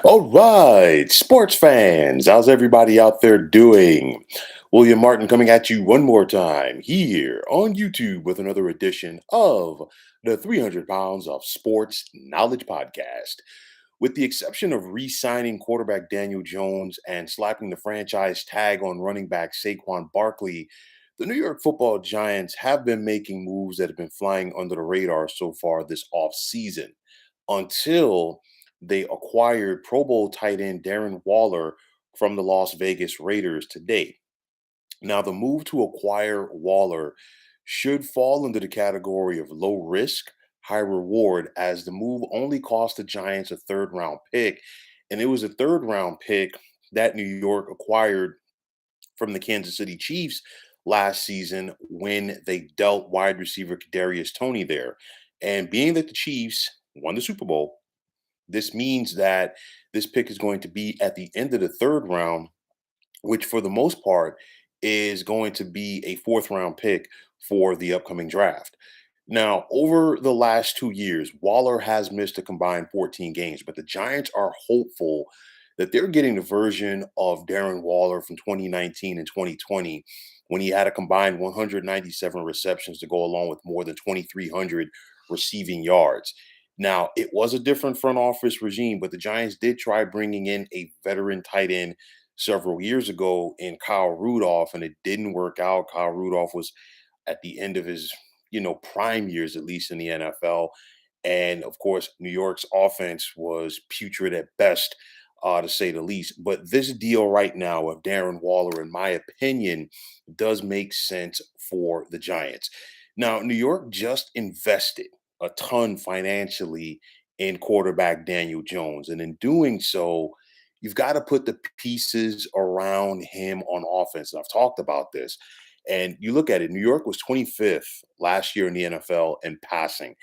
All right, sports fans, how's everybody out there doing? William Martin coming at you one more time here on YouTube with another edition of the 300 Pounds of Sports Knowledge Podcast. With the exception of re signing quarterback Daniel Jones and slapping the franchise tag on running back Saquon Barkley, the New York football Giants have been making moves that have been flying under the radar so far this offseason until they acquired Pro Bowl tight end Darren Waller from the Las Vegas Raiders today. Now, the move to acquire Waller should fall into the category of low risk, high reward, as the move only cost the Giants a third round pick. And it was a third round pick that New York acquired from the Kansas City Chiefs last season when they dealt wide receiver Kadarius Toney there. And being that the Chiefs won the Super Bowl, this means that this pick is going to be at the end of the third round, which for the most part is going to be a fourth round pick for the upcoming draft. Now, over the last 2 years, Waller has missed a combined 14 games, but the Giants are hopeful that they're getting the version of Darren Waller from 2019 and 2020 when he had a combined 197 receptions to go along with more than 2,300 receiving yards. Now, it was a different front office regime, but the Giants did try bringing in a veteran tight end several years ago in Kyle Rudolph, and it didn't work out. Kyle Rudolph was at the end of his prime years, at least in the NFL. And of course, New York's offense was putrid at best, to say the least. But this deal right now of Darren Waller, in my opinion, does make sense for the Giants. Now, New York just invested a ton financially in quarterback Daniel Jones. And in doing so, you've got to put the pieces around him on offense. And I've talked about this. And you look at it, New York was 25th last year in the NFL in passing.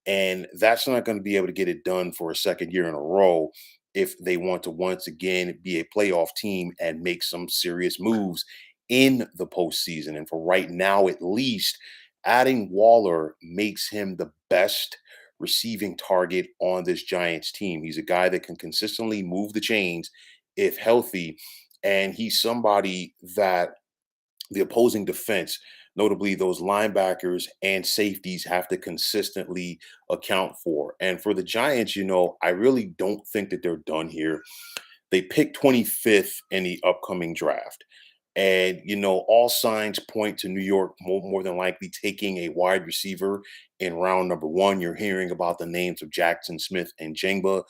And that's not going to be able to get it done for a second year in a row if they want to once again be a playoff team and make some serious moves in the postseason. And for right now, at least, adding Waller makes him the best receiving target on this Giants team. He's a guy that can consistently move the chains if healthy. And he's somebody that the opposing defense, notably those linebackers and safeties, have to consistently account for. And for the Giants, I really don't think that they're done here. They picked 25th in the upcoming draft. And, all signs point to New York more than likely taking a wide receiver in round number one. You're hearing about the names of Jackson Smith and Jengba,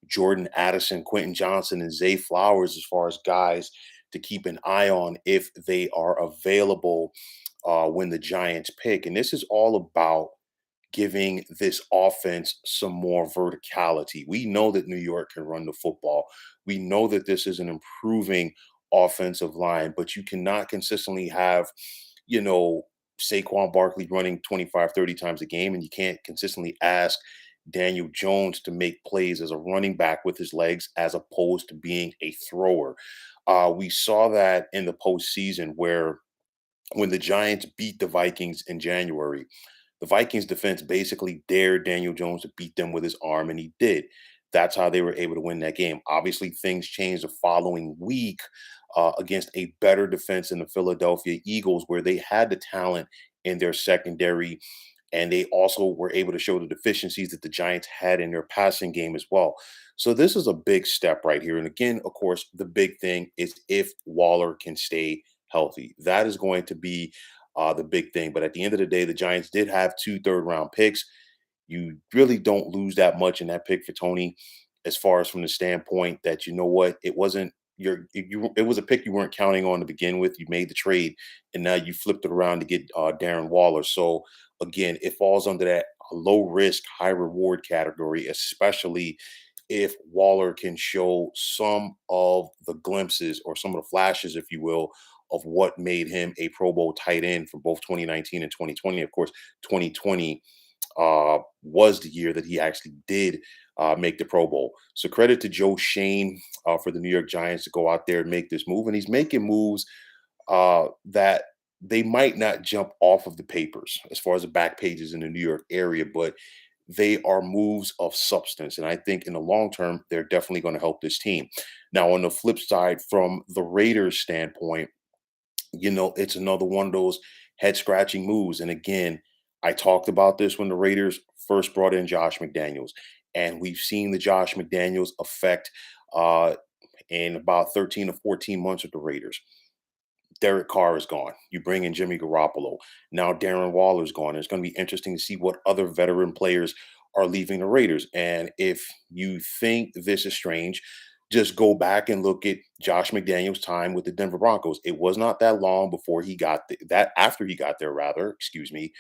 Jordan Addison, Quentin Johnson, and Zay Flowers as far as guys to keep an eye on if they are available when the Giants pick. And this is all about giving this offense some more verticality. We know that New York can run the football. We know that this is an improving offensive line, but you cannot consistently have, you know, Saquon Barkley running 25, 30 times a game, and you can't consistently ask Daniel Jones to make plays as a running back with his legs as opposed to being a thrower. We saw that in the postseason where when the Giants beat the Vikings in January, the Vikings defense basically dared Daniel Jones to beat them with his arm, and he did. That's how they were able to win that game. Obviously, things changed the following week against a better defense in the Philadelphia Eagles, where they had the talent in their secondary, and they also were able to show the deficiencies that the Giants had in their passing game as well. So this is a big step right here. And again, of course, the big thing is if Waller can stay healthy. That is going to be the big thing. But at the end of the day, the Giants did have two third-round picks. You really don't lose that much in that pick for Tony, as far as from the standpoint that it wasn't it was a pick you weren't counting on to begin with. You made the trade, and now you flipped it around to get Darren Waller. So again, it falls under that low risk, high reward category, especially if Waller can show some of the glimpses or some of the flashes, if you will, of what made him a Pro Bowl tight end for both 2019 and 2020. Of course, 2020 was the year that he actually did make the Pro Bowl. So credit to Joe Shane for the New York Giants to go out there and make this move. And he's making moves that they might not jump off of the papers as far as the back pages in the New York area, but they are moves of substance. And I think in the long term, they're definitely going to help this team. Now, on the flip side, from the Raiders' standpoint, it's another one of those head scratching moves. And again, I talked about this when the Raiders first brought in Josh McDaniels, and we've seen the Josh McDaniels effect uh, in about 13 to 14 months with the Raiders. Derek Carr is gone. You bring in Jimmy Garoppolo. Now Darren Waller's gone. It's going to be interesting to see what other veteran players are leaving the Raiders. And if you think this is strange, just go back and look at Josh McDaniels' time with the Denver Broncos. It was not that long before he got that after he got there, rather, excuse me,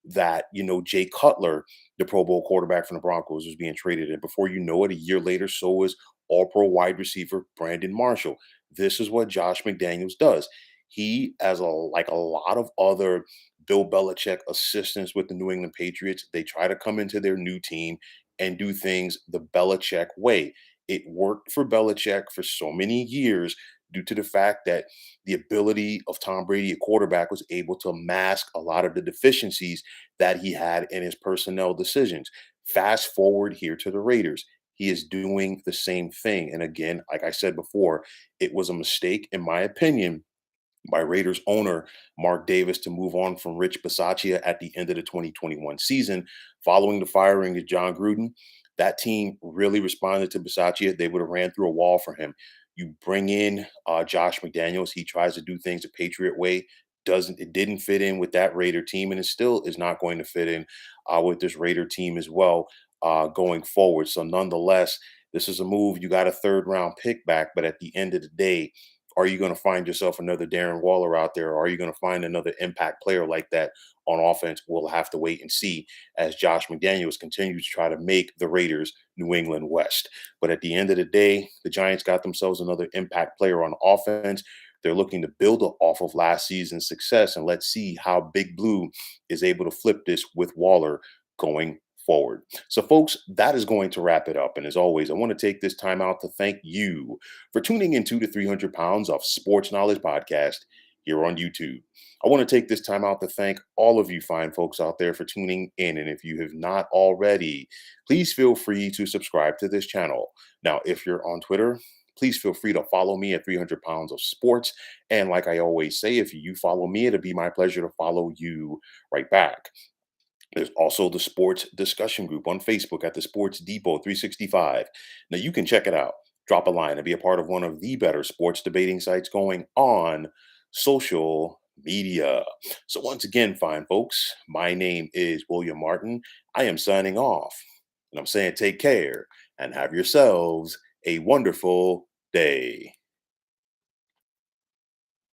that Jay Cutler, the Pro Bowl quarterback from the Broncos, was being traded. And before you know it, a year later, so was all pro wide receiver Brandon Marshall. This is what Josh McDaniels does. He, as like a lot of other Bill Belichick assistants with the New England Patriots, they try to come into their new team and do things the Belichick way. It worked for Belichick for so many years due to the fact that the ability of Tom Brady, a quarterback, was able to mask a lot of the deficiencies that he had in his personnel decisions. Fast forward here to the Raiders. He is doing the same thing. And again, like I said before, it was a mistake, in my opinion, by Raiders owner Mark Davis to move on from Rich Bisaccia at the end of the 2021 season. Following the firing of John Gruden, that team really responded to Bisaccia. They would have ran through a wall for him. You bring in Josh McDaniels. He tries to do things the Patriot way. It didn't fit in with that Raider team, and it still is not going to fit in with this Raider team as well going forward. So nonetheless, this is a move. You got a third round pick back, but at the end of the day, are you going to find yourself another Darren Waller out there? Or are you going to find another impact player like that on offense? We'll have to wait and see as Josh McDaniels continues to try to make the Raiders New England West. But at the end of the day, the Giants got themselves another impact player on offense. They're looking to build off of last season's success, and let's see how Big Blue is able to flip this with Waller going forward. So, folks, that is going to wrap it up. And as always, I want to take this time out to thank you for tuning in to the 300 Pounds of Sports Knowledge podcast here on YouTube. I want to take this time out to thank all of you fine folks out there for tuning in. And if you have not already, please feel free to subscribe to this channel. Now, if you're on Twitter, please feel free to follow me at 300 Pounds of Sports. And like I always say, if you follow me, it'll be my pleasure to follow you right back. There's also the sports discussion group on Facebook at the Sports Depot 365. Now you can check it out. Drop a line and be a part of one of the better sports debating sites going on social media. So once again, fine folks, my name is William Martin. I am signing off. And I'm saying take care and have yourselves a wonderful day.